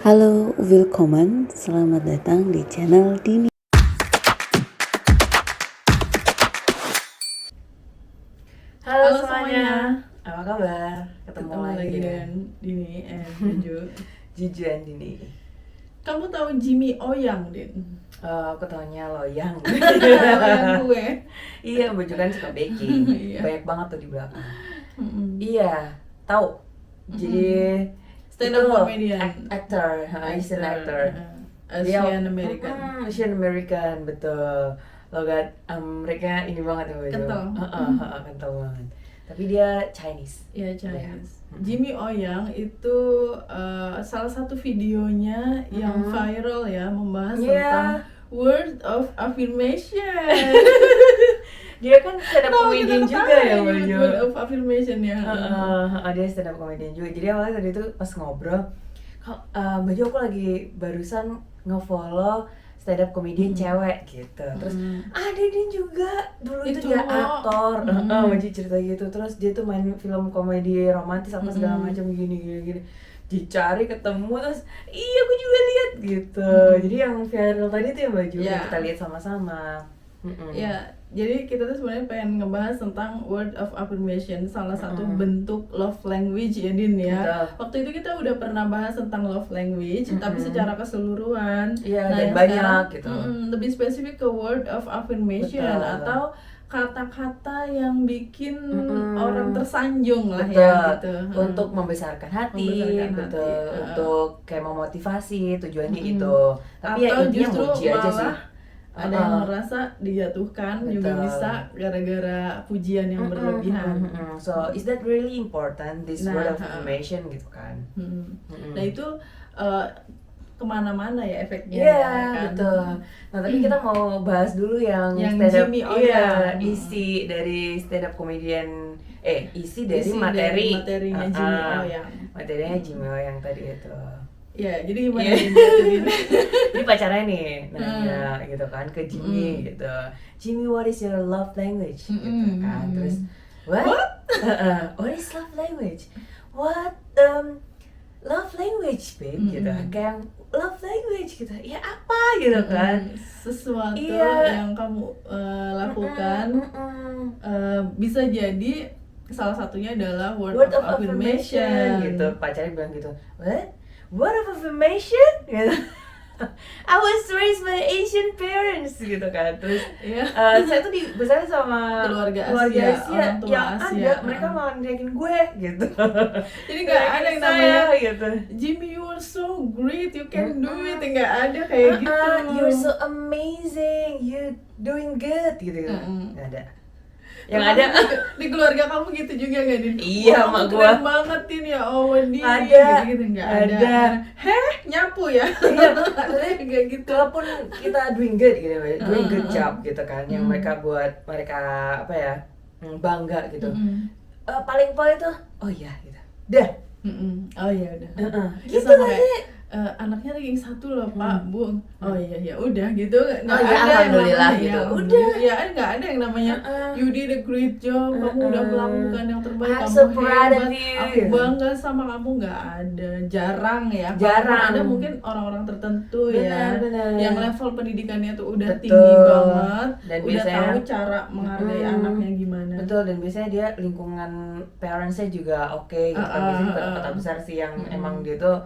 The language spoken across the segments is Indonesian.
Halo, willkommen, selamat datang di channel Dini. Halo semuanya, apa kabar? Ketemu lagi dengan Dini and Juju. Juju and Dini. Kamu tahu Jimmy Oyang, Din? Aku taunya loyang. Oyang gue. Iya, Buju kan suka baking. Iya. Banyak banget tuh di belakang. Mm-mm. Iya, tahu. Jadi Stand up itu loh, comedian. actor, Asian actor. Asian American. Asian American, betul. Logat mereka ini banget ya Buju. Kental. Kental banget. Tapi dia Chinese. Iya, Chinese. Mm-mm. Jimmy Oyang itu salah satu videonya yang viral ya, membahas Iya. tentang word of affirmation. Dia kan stand up Kenapa comedian kita juga ketawa ya nyebut Buju. word of affirmation ya. Dia stand up comedian juga. Jadi awalnya tadi tuh pas ngobrol, Baju aku lagi barusan nge-follow stand up comedian cewek gitu. Terus ada dia juga dulu itu Itu. dia aktor. Baju cerita gitu. Terus dia tuh main film komedi romantis apa segala macam gini. Dicari ketemu terus iya aku juga lihat gitu. Jadi yang viral tadi tuh ya Baju Iya. kita lihat sama-sama. Ya, jadi kita tuh sebenarnya pengen ngebahas tentang word of affirmation, salah satu bentuk love language ya Din ya. Betul. Waktu itu kita udah pernah bahas tentang love language, tapi secara keseluruhan. Iya, dan yang banyak sekarang, gitu. lebih spesifik ke word of affirmation Betul. atau kata-kata yang bikin orang tersanjung lah Betul. ya gitu. Untuk membesarkan hati, Membesarkan betul. hati. Untuk kayak memotivasi, tujuannya gitu. Tapi Atau ya intinya justru muji aja sih. malah ada yang merasa dijatuhkan juga Betul. bisa gara-gara pujian yang berlebihan. So is that really important, this Nah, word of affirmation gitu kan? Nah itu kemana-mana ya efeknya. Iya, ya kan? betul. Nah, tapi kita mau bahas dulu yang Yang stand up, Jimmy iya, Oyang. isi dari stand up comedian, isi dari Isi materi, dari materinya Jimmy Oyang. materinya Jimmy Oyang tadi itu. Ya, jadi gimana Iya. Din, jatuhin? Jadi pacarnya nih nanya gitu kan ke Jimmy gitu. Jimmy, what is your love language? Gitu kan. Terus what? What is love language? What love language, babe? Gitu. Kayak love language gitu. Ya apa gitu kan? Sesuatu Iya. yang kamu lakukan bisa jadi salah satunya adalah word of affirmation. gitu. Pacarnya bilang gitu. What? Word of affirmation? Gitu. I was raised by Asian parents gitu kan. Terus Iya. saya tuh dibesarkan sama Keluarga Asia, orang tua yang Asia. ada mereka malah ngeriakin gue gitu. Jadi nggak ada yang Saya, namanya gitu. Jimmy, you are so great, you can do it. Nggak ada kayak gitu. You're so amazing, you doing good gitu. Nggak ada. Yang ada di keluarga kamu gitu juga nggak Din? Iya, Wah, mak kamu gua. keren banget Din ya, oh Din. Ada. Gitu nggak Ada. ada. Heh, nyapu ya? Iya, Nggak gitu. kalaupun kita doing good gitu, doing good job gitu kan, yang mereka buat mereka apa ya bangga gitu. Paling tuh, oh iya gitu. Dah. Oh iya udah. Gitu Terus sama nggak kayak, sih? anaknya lagi satu loh Pak, Bu. Oh iya ya udah gitu. Nggak Oh, ya, ada yang alhamdulillah namanya, gitu. ya, Udah. Ya nggak ada yang namanya you did a great job, kamu udah melakukan yang terbaik, I'm kamu so proud of hebat, you. aku bangga sama kamu. Nggak ada, jarang ya. Jarang. Kalaupun ada mungkin orang-orang tertentu ya, Benar. yang level pendidikannya tuh udah Betul. tinggi banget, Dan udah biasanya- tahu cara menghargai anaknya gimana. Betul, dan biasanya dia lingkungan parentsnya juga oke gitu kan. Biasanya di kota besar sih yang emang dia tuh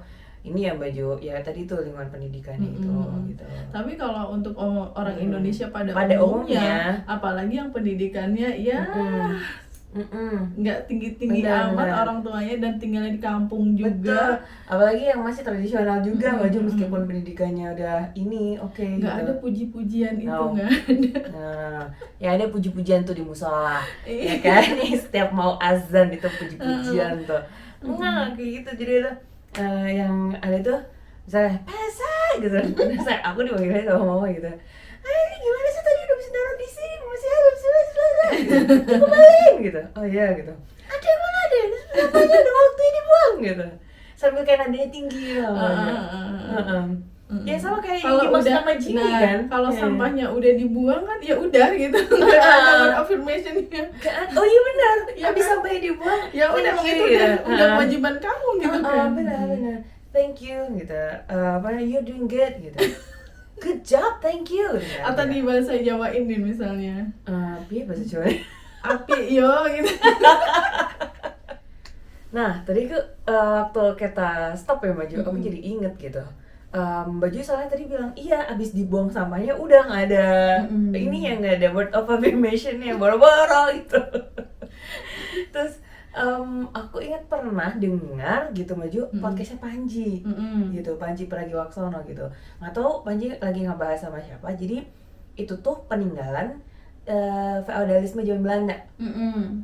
ini ya Baju, ya tadi tuh lingkungan pendidikannya itu gitu. Tapi kalau untuk orang Indonesia pada umumnya, umumnya, apalagi yang pendidikannya ya nggak tinggi-tinggi Benar, amat benar. orang tuanya dan tinggalnya di kampung Betul, juga, apalagi yang masih tradisional juga Baju, meskipun pendidikannya udah ini oke nggak gitu. ada puji-pujian itu, No. nggak ada. Nah, ya ada puji-pujian tuh di musola, ya Iya. kan? Nih setiap mau azan itu puji-pujian tuh. Enggak kayak gitu, jadi itu yang ada tuh misalnya pesa gitu. Misalnya aku dipanggilnya sama mama gitu. Ini gimana sih tadi udah bisa naruh di sini, masih ada kembaliin gitu. Oh iya gitu. Ada emang ada, berapanya udah waktu ini buang gitu. Sambil kayak nadanya tinggi loh. Ya sama kayak yang Kalau dimaksud udah, sama Jimmy nah, kan. kalau Iya. sampahnya udah dibuang kan ya udah gitu, nggak ada word affirmation-nya. Oh iya benar. Ya Habis kan? sampai dibuang. Ya udah thank itu you, udah gitu. kewajiban kamu gitu kan. Benar. thank you gitu. You're doing good gitu. Good job, thank you. Gitu. Atau di bahasa Jawa ini misalnya. Piye bahasa Jawa? Api yo gitu. Nah, tadi waktu kita stop ya Mbak Ju, aku jadi inget gitu. Mbak Ju soalnya tadi bilang, iya abis dibuang sampahnya udah nggak ada ini ya, nggak ada word of affirmation ya, boro-boro gitu. Terus aku ingat pernah dengar gitu Mbak Ju, podcastnya Panji gitu, Panji Pragiwaksono gitu. Nggak tahu Panji lagi ngebahas sama siapa, jadi itu tuh peninggalan feodalisme zaman Belanda.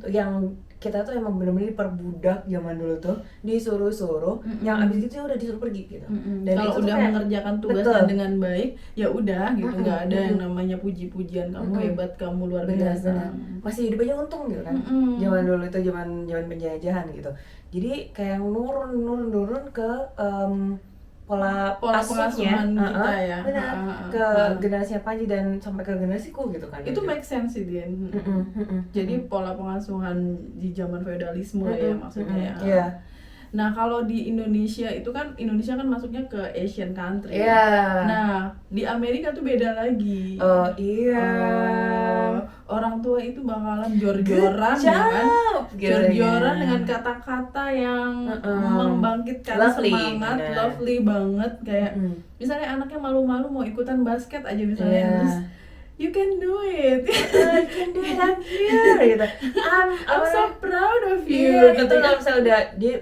Yang kita tuh emang bener-bener diperbudak zaman dulu tuh, disuruh-suruh, yang abis itu ya udah disuruh pergi gitu. Dan kalau itu udah kayak, mengerjakan tugasnya betul, dengan baik, ya udah gitu, nggak ada yang namanya puji-pujian kamu hebat, kamu luar biasa. benar. Masih hidup aja untung gitu kan. Zaman dulu itu zaman penjajahan gitu. Jadi kayak nurun ke pola asuhnya, pengasuhan kita ya. benar, ke generasinya Panji dan sampai ke generasiku gitu kan. Itu make sense sih Dian. Jadi pola pengasuhan di zaman feodalisme ya maksudnya ya. Iya. Nah kalau di Indonesia itu kan, Indonesia kan masuknya ke Asian country. Iya. Nah di Amerika tuh beda lagi. Oh iya. Orang tua itu bakalan jor-joran ya kan, jor-joran dengan kata-kata yang membangkitkan Lovely, semangat, bener. lovely banget. Kayak misalnya anaknya malu-malu mau ikutan basket aja misalnya, terus you can do it. I can do it, I'm here gitu. I'm so proud of you. Iya, gitu itu kan. kalau misalnya udah dia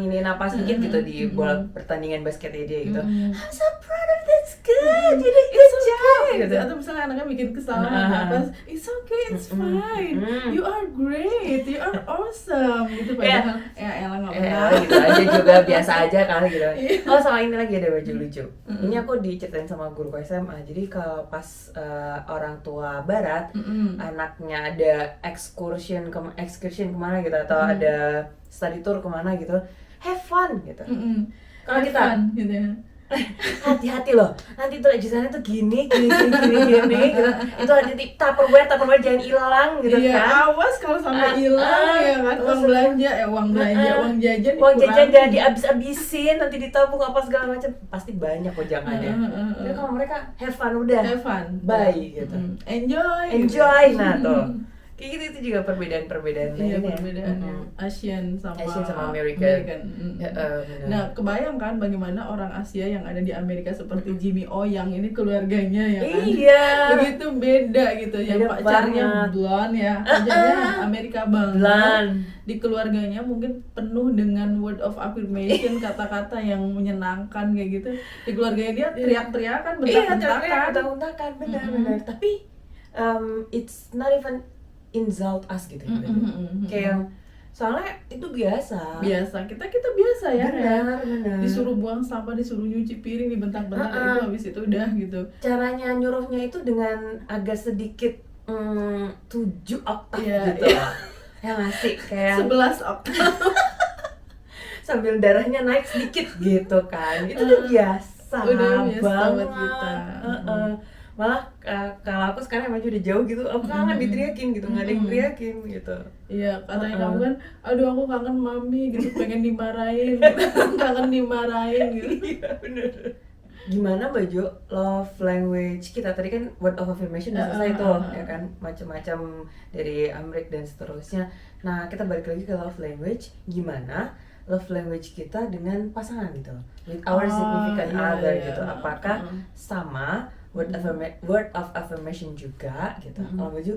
ngini napas dikit gitu di bola pertandingan basketnya dia gitu. I'm so proud of that's good, you did good job gitu. Atau misalnya anaknya bikin kesalahan apa, it's okay, it's fine, you are great, you are awesome gitu, padahal ya elah nggak benar gitu aja juga biasa aja kali gitu. Oh sama ini lagi ada baju lucu. Ini aku diceritain sama guruku SMA. Jadi kalau pas orang tua barat, anaknya ada excursion kemana gitu, atau ada study tour kemana gitu, have fun gitu. Kalau Have kita fun, gitu ya. hati-hati loh, nanti tuh di sana tuh gini gitu. Itu hati-hati, tupperware jangan hilang gitu Iya, kan. awas kalau sampai hilang ya kan, uang belanja, uang jajan Uang jajan dikurangin. jangan dihabis-habisin, nanti ditabung apa segala macam, pasti banyak kok jangannya. Tapi kalau mereka have fun udah, Have fun, bye gitu. enjoy. Nah tuh, kayak gitu, itu juga perbedaan Iya, lainnya. perbedaannya Asian sama American. Benar. Nah, kebayang kan bagaimana orang Asia yang ada di Amerika seperti Jimmy O yang ini keluarganya ya kan. Iya. Begitu beda gitu, yang Beda pacarnya banget. blonde ya, pacarnya Amerika banget. Blonde. Di keluarganya mungkin penuh dengan word of affirmation, kata-kata yang menyenangkan kayak gitu. Di keluarganya dia teriak-teriakan, bentak-bentakan. Bentak-bentakan, benar. Tapi it's not even insult us gitu. Kayak yang soalnya itu biasa. Kita biasa ya. Benar. Disuruh buang sampah, disuruh nyuci piring, dibentak-bentak, itu habis itu udah gitu. Caranya nyuruhnya itu dengan agak sedikit 7 oktav Iya, gitu. Ya ngasih kayak 11 oktav. sambil darahnya naik sedikit gitu kan. Itu udah biasa. Udah biasa banget buat kita. Malah kalau aku sekarang maju udah jauh gitu, aku kangen diteriakin gitu, nggak ada yang teriakin gitu. Iya, katanya kamu kan, aduh aku kangen mami gitu, pengen dimarahin gitu. Kangen dimarahin gitu. Iya bener. Gimana Baju love language kita tadi kan word of affirmation udah selesai tuh ya kan, macam-macam dari Amrik dan seterusnya. Nah kita balik lagi ke love language, gimana love language kita dengan pasangan gitu, with our significant other gitu, apakah sama word of affirmation juga gitu. Kalau Baju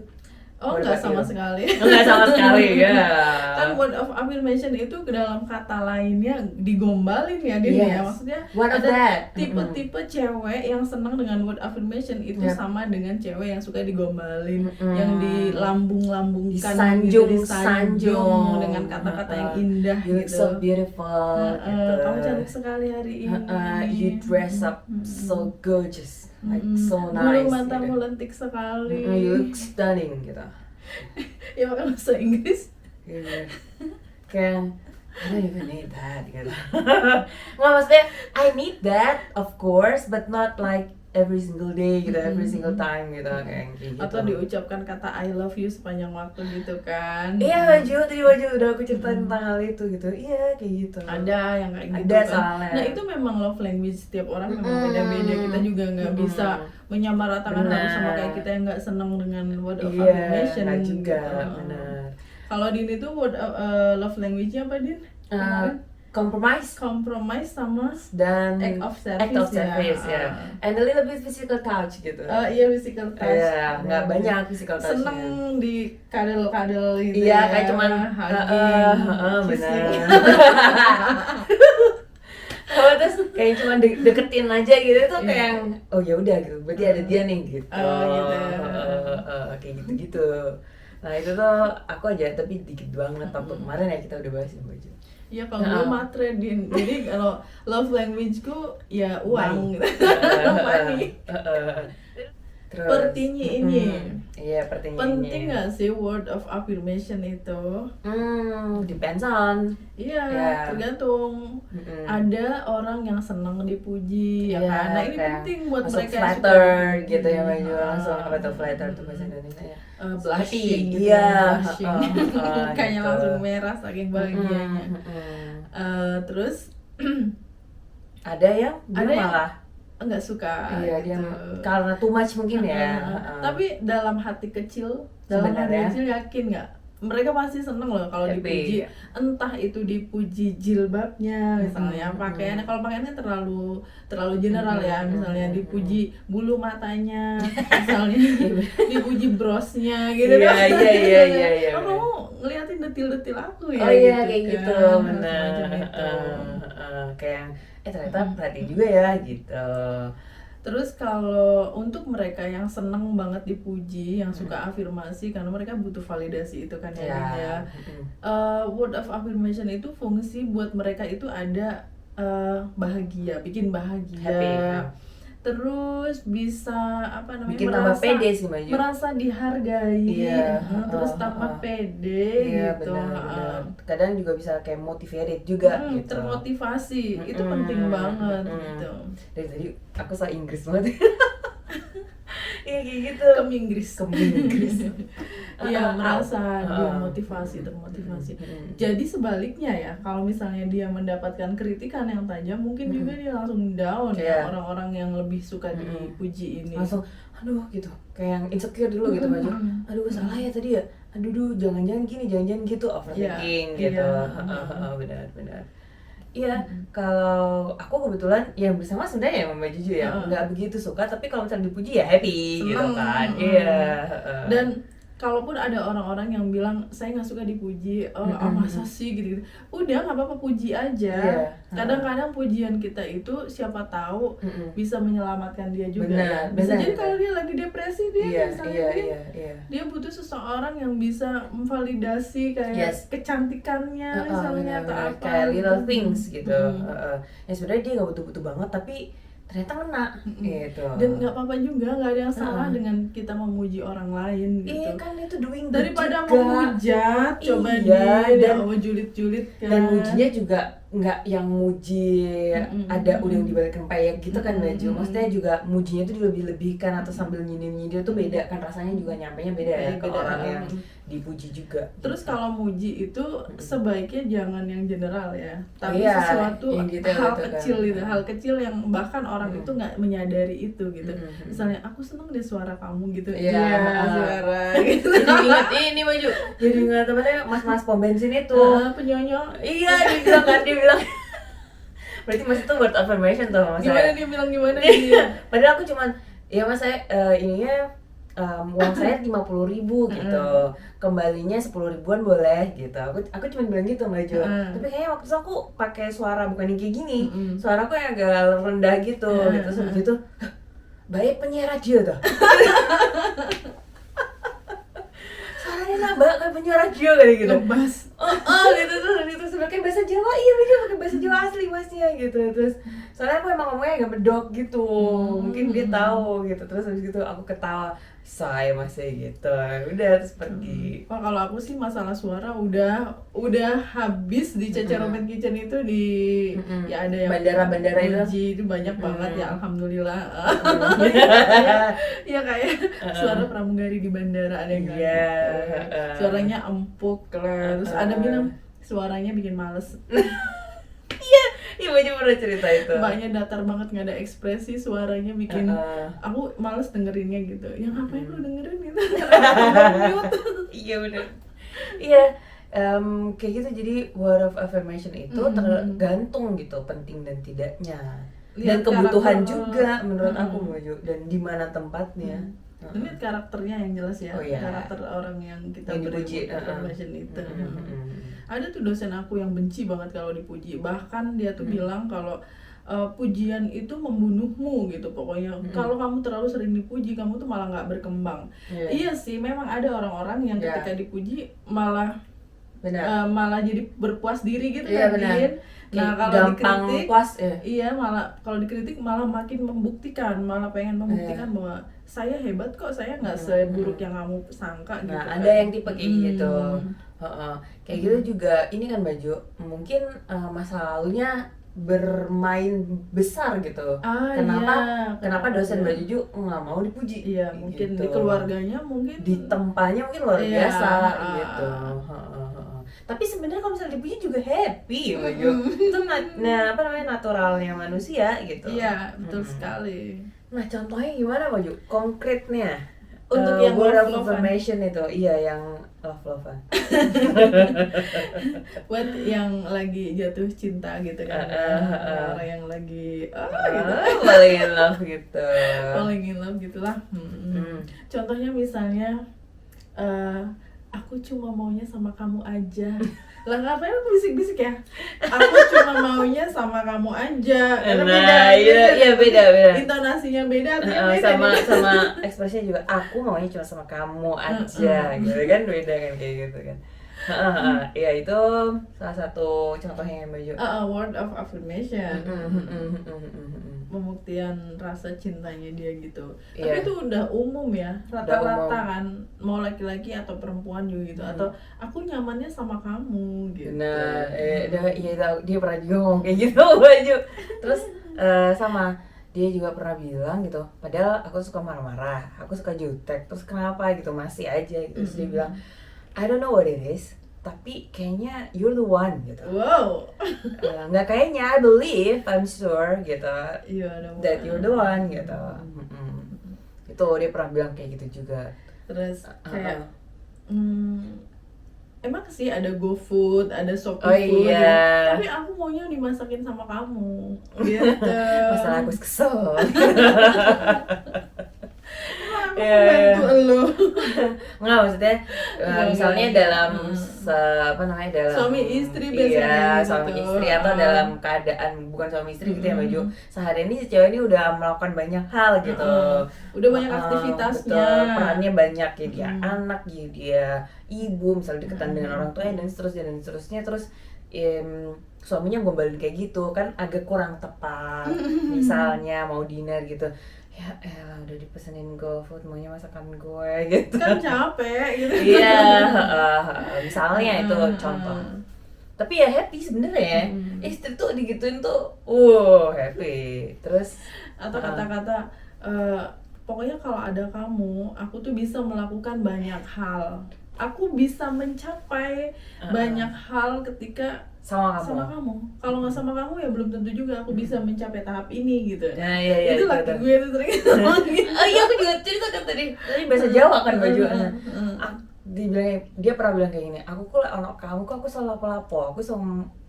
Enggak sama sekali. Enggak sama sekali ya. Kan word of affirmation itu ke dalam kata lainnya digombalin ya dia ya. Maksudnya What of ada that? tipe-tipe cewek yang senang dengan word affirmation itu sama dengan cewek yang suka digombalin, yang dilambung-lambungkan disanjung dengan kata-kata yang indah You look gitu. so beautiful gitu. Kamu cantik sekali hari ini. You dress up so gorgeous, like so nice. Bulu matamu gitu. lentik sekali. You look stunning gitu. Ya pakai bahasa Inggris. Gitu. Kayak I don't even need that gitu. Nggak, maksudnya I need that of course, but not like every single day gitu, every single time gitu kayak gitu. Atau diucapkan kata I love you sepanjang waktu gitu kan. Iya baju udah aku ceritain tentang hal itu gitu. Iya kayak gitu. Ada yang kayak gitu Ada kan. soalnya. Nah itu memang love language setiap orang memang beda-beda. Kita juga nggak bisa menyamaratakan harus sama kayak kita yang nggak senang dengan word of affirmation nggak juga, gitu. benar. Kalau Din itu love language-nya apa Din? Compromise sama dan act of service, ya. And a little bit physical touch gitu. Iya, physical touch. Iya, nggak banyak physical touch. Seneng di kadel-kadel gitu. Iya, ya. kayak cuman hugging, benar. Kalau terus kayak cuman deketin aja gitu tuh kayak yang oh ya udah gitu. Berarti ada dia nih gitu. Gitu. Kayak gitu-gitu. Nah, itu tuh aku aja tapi dikit banget waktu kemarin ya kita udah bahas baju. Iya, kalau gue matre Din. Jadi kalau love language-ku ya uang gitu. Money. Terus Pertinyi ini. Iya, pertinyi Penting nggak sih word of affirmation itu? Depends on. Iya, Yeah. tergantung. Ada orang yang senang dipuji, ya Iya, kan? Nah ini kayak penting buat masuk mereka yang suka flatter dipuji. gitu ya baju langsung apa tuh flatter tuh bahasa Indonesia ya. Blushing gitu, Iya, blushing. Kayaknya gitu. langsung merah saking bahagianya. Terus Ada yang dia Ada yang malah nggak suka. iya dia gitu. karena too much mungkin ya. Tapi dalam hati kecil Sebenarnya. yakin nggak? Mereka pasti seneng loh kalau Happy. dipuji. Entah itu dipuji jilbabnya, misalnya pakaiannya. Kalau pakaiannya terlalu general ya, misalnya dipuji bulu matanya, misalnya dipuji brosnya gitu. Iya. Oh, kamu ngeliatin detil-detil aku ya? Oh iya gitu kayak kan. gitu benar. Semacam itu. Kayak ternyata perhatiin juga ya gitu. Terus kalau untuk mereka yang seneng banget dipuji, yang suka afirmasi, karena mereka butuh validasi itu kan ya, Din, ya. Word of affirmation itu fungsi buat mereka itu ada bahagia, bikin bahagia. Happy. Terus bisa apa namanya? Bikin tambah pede sih baju. Merasa dihargai. Iya, Terus tambah pede Iya gitu. benar. Kadang juga bisa kayak motivated juga gitu. Termotivasi. Itu penting banget gitu. Dari tadi aku so Inggris banget. Iya kayak gitu. Ke Inggris. Iya, merasa dia termotivasi. Jadi sebaliknya ya, kalau misalnya dia mendapatkan kritikan yang tajam, mungkin juga dia langsung down ya, orang-orang yang lebih suka dipuji ini. Langsung aduh gitu. Kayak yang insecure dulu gitu baju. Aduh salah ya tadi ya. Aduh jangan-jangan gini, jangan-jangan gitu, overthinking gitu. Benar. Iya, kalau aku kebetulan yang bersama sebenarnya ya Mbak Juju ya, nggak begitu suka, tapi kalau misalnya dipuji ya happy gitu kan. Iya. Dan kalaupun ada orang-orang yang bilang saya nggak suka dipuji, masa sih gitu, udah nggak apa-apa, puji aja. Kadang-kadang pujian kita itu siapa tahu bisa menyelamatkan dia juga. Bisa jadi kalau dia lagi depresi dia butuh seseorang yang bisa memvalidasi kayak kecantikannya misalnya atau apa. Kayak little things gitu. Ya sebenarnya dia nggak butuh-butuh banget, tapi ternyata kena gitu. Dan nggak apa-apa juga, nggak ada yang salah dengan kita memuji orang lain gitu. Iya kan itu doing good daripada juga. menghujat, coba Iya, dia dan julid-julid kan. dan mujinya juga nggak yang muji ada udah yang dibalik rempeyek gitu kan baju. Maksudnya juga mujinya itu dilebih-lebihkan atau sambil nyindir-nyindir tuh beda kan, rasanya juga nyampenya beda ya ke orang yang dipuji juga. Terus kalau muji itu sebaiknya jangan yang general ya, tapi Iya, sesuatu yang detail hal gitu kan. kecil gitu, hal kecil yang bahkan orang itu nggak menyadari itu gitu. Misalnya aku seneng deh suara kamu gitu. Iya, suara gitu. Jadi ingat ini baju. Jadi ingat temennya mas-mas pom bensin itu. Penyonyo. Iya, dia bilang. Berarti mas itu word affirmation tuh mas. Gimana dia bilang gimana dia? Padahal aku cuman ya mas saya ininya uang saya 50.000 gitu, kembalinya 10.000-an boleh gitu. Aku cuma bilang gitu Mbak Jo. Tapi kayaknya waktu itu aku pakai suara bukan yang kayak gini, suaraku yang agak rendah gitu. Gitu habis itu baik penyiar radio tuh. Suaranya nambah kayak penyiar radio kayak gitu. Ngebas. Gitu terus pakai bahasa Jawa, iya bener pakai bahasa Jawa asli masnya gitu. Terus soalnya aku emang ngomongnya agak medok gitu, mungkin dia tahu gitu. Terus habis gitu aku ketawa, say masih gitu, udah terus pergi. Wah, kalau aku sih masalah suara udah habis di Caca Robot Kitchen itu di ya ada yang bandara-bandara itu banyak banget ya, alhamdulillah. Ya kayak suara pramugari di bandara ada yang gitu. Suaranya empuk lah, terus ada bilang suaranya bikin males. Iya, Baju pernah cerita itu. Mbaknya datar banget, nggak ada ekspresi, suaranya bikin aku males dengerinnya gitu. Yang ngapain lu dengerin gitu? Iya benar. Iya, kayak gitu. Jadi word of affirmation itu tergantung gitu penting dan tidaknya. Dan kebutuhan juga menurut aku Baju, dan di mana tempatnya. Lihat karakternya yang jelas ya, Oh, iya. karakter orang yang kita Yang beri dipuji, affirmation itu. Ada tuh dosen aku yang benci banget kalau dipuji, bahkan dia tuh bilang kalau pujian itu membunuhmu gitu pokoknya. Kalau kamu terlalu sering dipuji, kamu tuh malah nggak berkembang. Iya sih, memang ada orang-orang yang ketika dipuji malah malah jadi berpuas diri gitu kan. Nah, kalau dikritik puas, iya malah kalau dikritik malah makin membuktikan, malah pengen membuktikan bahwa saya hebat kok, saya nggak seburuk yang kamu sangka gitu. Nah, ada yang tipe kayak gitu. Kayak gitu juga ini kan Baju, mungkin masa lalunya bermain besar gitu. Kenapa dosen Baju nggak mau dipuji? Iya, mungkin gitu. di keluarganya, mungkin di tempatnya mungkin luar biasa gitu. Tapi sebenarnya kalau misalnya dipuji juga happy Baju. Itu apa namanya, naturalnya manusia gitu. Iya, betul sekali. Nah, contohnya gimana Baju? Konkretnya untuk yang word of love-lovean affirmation itu, iya yang love-lovean. Buat yang lagi jatuh cinta gitu kan, orang yang lagi gitu. Falling in love gitu. Falling in love gitulah. Contohnya misalnya, aku cuma maunya sama kamu aja. Lah ngapain aku bisik-bisik ya? Aku cuma maunya sama kamu aja. Iya beda. Intonasinya beda, sama ekspresinya juga. Aku maunya cuma sama kamu aja, gitu kan, beda kan kayak gitu kan. Iya, itu salah satu contohnya yang Baju. Word of affirmation. Pembuktian rasa cintanya dia gitu. Tapi itu udah umum ya, rata-rata kan, mau laki-laki atau perempuan juga gitu. Atau aku nyamannya sama kamu gitu. Nah, dia pernah juga ngomong kayak gitu Baju. Terus sama dia juga pernah bilang gitu, padahal aku suka marah-marah, aku suka jutek, terus kenapa gitu, masih aja gitu. Terus dia bilang, I don't know what it is, tapi kayaknya you're the one gitu. Wow. Nggak kayaknya, I believe, I'm sure gitu, that you're the one gitu. Itu dia pernah bilang kayak gitu juga. Terus kayak emang sih ada GoFood, ada Shopee Food, iya. gitu. Tapi aku maunya dimasakin sama kamu gitu. Masalah aku kesel. Bantu elu. Nggak, maksudnya misalnya dalam dalam suami istri biasanya gitu. Suami istri atau dalam keadaan bukan suami istri gitu ya Baju. Sehari ini si cewek ini udah melakukan banyak hal gitu. Udah banyak aktivitasnya. Betul, perannya banyak ya, dia anak, ya dia ibu, misalnya deketan dengan orang tuanya dan seterusnya. Terus suaminya gombalin kayak gitu kan agak kurang tepat. Misalnya mau dinner gitu, ya elah udah dipesenin GoFood, maunya masakan gue gitu kan capek gitu. Iya, misalnya itu contoh. Tapi ya happy sebenarnya. Istri tuh digituin tuh happy. Terus atau kata-kata pokoknya kalau ada kamu, aku tuh bisa melakukan banyak hal. Aku bisa mencapai banyak hal ketika sama kamu. Kalau nggak sama kamu ya belum tentu juga aku bisa mencapai tahap ini gitu. Nah, iya, itu laki gue tuh sering ngomong gitu. Iya, aku juga cerita kan tadi bahasa Jawa kan Baju. Dia pernah bilang kayak gini, aku kok ono kamu kok aku selalu lapo-lapo, aku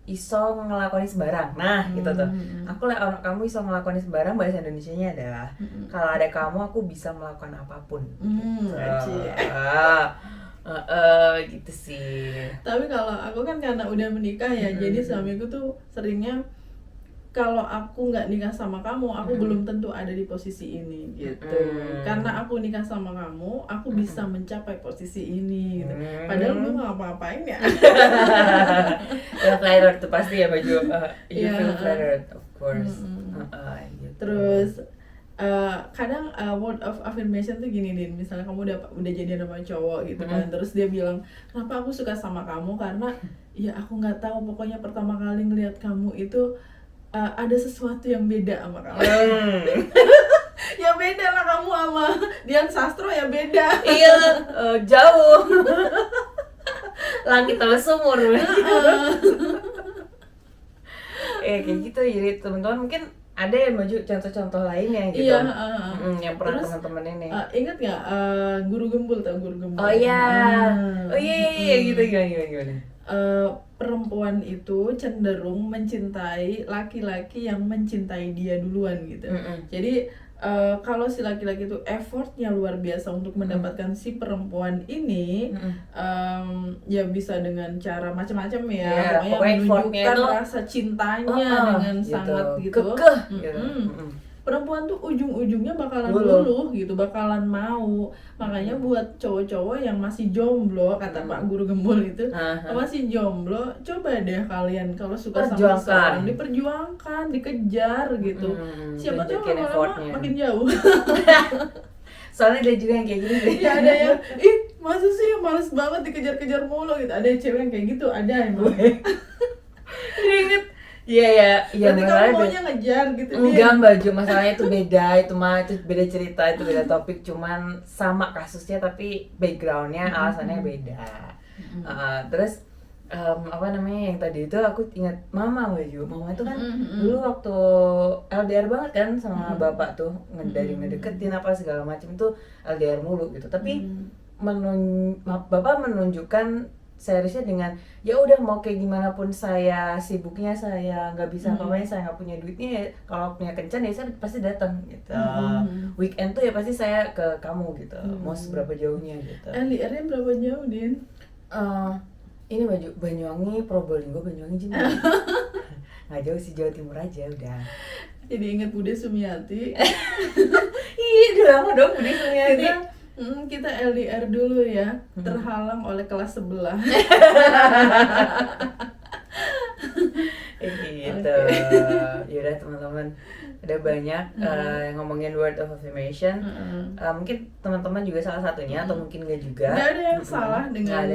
iso ngelakoni sebarang. Nah, gitu tuh. Aku ono kamu iso ngelakoni sebarang, bahasa Indonesianya adalah kalau ada kamu aku bisa melakukan apapun. Gitu sih. Tapi kalau aku kan karena udah menikah ya, jadi suamiku tuh seringnya kalau aku nggak nikah sama kamu, aku belum tentu ada di posisi ini gitu. Karena aku nikah sama kamu, aku bisa mencapai posisi ini gitu. Padahal gue nggak apa-apain ya. Ya flattered tuh pasti ya Baju. You feel flattered of course. Gitu. Terus kadang word of affirmation tuh gini Din, misalnya kamu udah jadian sama cowok gitu kan, terus dia bilang kenapa aku suka sama kamu, karena ya aku nggak tahu, pokoknya pertama kali ngelihat kamu itu ada sesuatu yang beda sama kamu. Ya beda lah kamu sama Dian Sastro, ya beda. Iya, jauh. Langit sama sumur. Kayak gitu. Jadi teman-teman mungkin ada yang maju contoh-contoh lainnya gitu. Iya, yang pernah terus, teman-teman ini. Ingat nggak guru gembul, tau guru gembul? Oh iya. Gitu gimana? Perempuan itu cenderung mencintai laki-laki yang mencintai dia duluan gitu. Jadi kalau si laki-laki itu effortnya luar biasa untuk mendapatkan si perempuan ini, ya bisa dengan cara macam-macam ya, pokoknya menunjukkan rasa cintanya dengan gitu. Sangat gitu. Kekeh, gitu. Perempuan tuh ujung-ujungnya bakalan luluh gitu, bakalan mau. Makanya buat cowok-cowok yang masih jomblo, kata Pak Guru Gembul itu, masih jomblo, coba deh kalian kalau suka sama seseorang, diperjuangkan, dikejar gitu. Siapa tahu lama-lama makin jauh. Soalnya ada juga yang kayak gini deh. Ya ada yang, masa sih males banget dikejar-kejar mulu gitu. Ada cewek yang kayak gitu, ada emang. Ingat. Iya. Berarti kamu maunya ngejar gitu. Enggak Mbak Ju, masalahnya itu beda, itu beda cerita, itu beda topik, cuman sama kasusnya tapi backgroundnya, alasannya beda. Terus yang tadi itu aku ingat Mama Mbak Ju. Mama itu kan dulu waktu LDR banget kan sama bapak tuh, dari ngedeketin apa segala macam tuh LDR mulu gitu. Tapi bapak menunjukkan seriusnya dengan ya udah mau kayak gimana pun saya sibuknya, saya nggak bisa apa-apa, saya nggak punya duitnya, ya kalau punya kencan ya saya pasti datang gitu. Weekend tuh ya pasti saya ke kamu gitu, mau seberapa jauhnya gitu. LDR-nya berapa jauh Din? Ini Banyuwangi, Probolinggo, Banyuwangi juga. Nggak jauh sih, Jawa Timur aja udah. Jadi ingat Bude Sumiati. Iya, udah lama dong Bude Sumiati. Kita LDR dulu ya, terhalang oleh kelas sebelah. Gitu. Yaudah teman-teman, udah banyak yang ngomongin word of affirmation. Mungkin teman-teman juga salah satunya atau mungkin nggak juga. Nggak ada yang salah dengan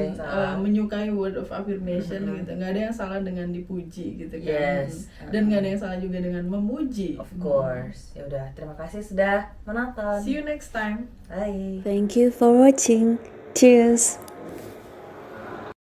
menyukai word of affirmation gitu. Nggak ada yang salah dengan dipuji gitu kan. Yes. Dan nggak ada yang salah juga dengan memuji. Of course. Ya udah, terima kasih sudah menonton. See you next time. Bye. Thank you for watching. Cheers.